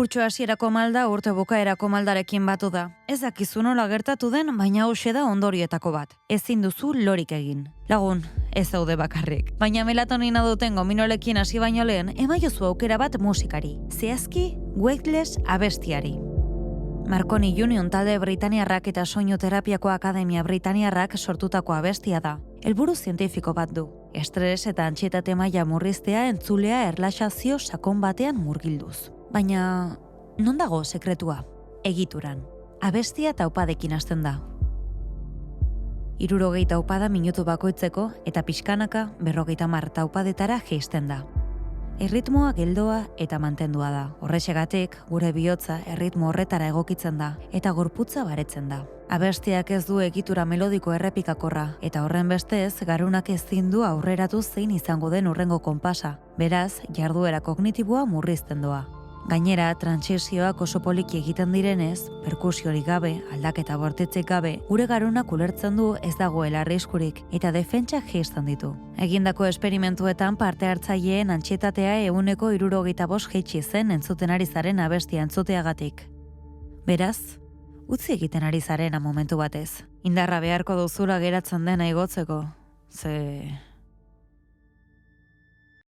Kurtso hasierako malda urte bukaerako maldarekin batu da. Ez dakizu nola gertatu den, baina hauxe da ondorioetako bat. Ezin duzu lorik egin. Lagun, ez daude bakarrik. Baina melatonina duten gominolekin hasi baino lehen, emaiozu aukera bat musikari. Zehazki, Weightless abestiari. Marconi Union talde Britaniarrak eta Soinuterapiako Akademia Britaniarrak sortutako abestia da. Helburu zientifiko bat du. Estres eta antsietate maila murriztea entzulea erlaxazio sakon batean murgilduz. Baina, non dago sekretua? Egituran. Abestia taupadekin hasten da. 60 taupada minutu bakoitzeko eta pixkanaka 50 taupadetara jaisten da. Erritmoa geldoa eta mantendua da. Horrexegatik, gure bihotza erritmo horretara egokitzen da eta gorputza baretzen da. Abestiak ez du egitura melodiko errepikakorra eta horren bestez garunak ezin du aurreratu zein izango den hurrengo konpasa. Beraz, jarduera kognitiboa murrizten doa. Gainera, trantsizioak oso poliki egiten direnez, perkusiorik gabe, aldaketa bortitzik gabe, gure garunak ulertzen du ez dagoela arriskurik eta defentsak jaisten ditu. Egindako esperimentuetan parte hartzaileen antsietatea 65% jaitsi zen entzuten ari zaren abestia entzuteagatik. Beraz, utzi egiten ari zarena momentu batez. Indarra beharko duzula geratzen dena igotzeko, ze